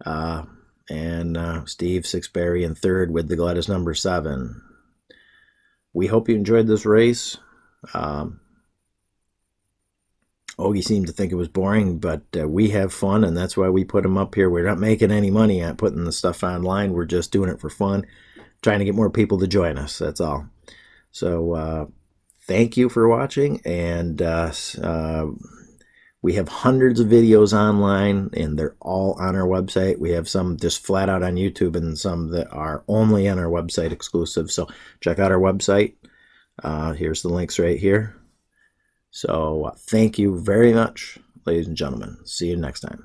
And Steve Sixberry in third with the GALLETTA'S number 7. We hope you enjoyed this race. Ogie seemed to think it was boring, but we have fun, and that's why we put them up here. We're not making any money at putting the stuff online. We're just doing it for fun, trying to get more people to join us. That's all. So thank you for watching, and we have hundreds of videos online, and they're all on our website. We have some just flat out on YouTube and some that are only on our website exclusive. So check out our website. Here's the links right here. So thank you very much, ladies and gentlemen. See you next time.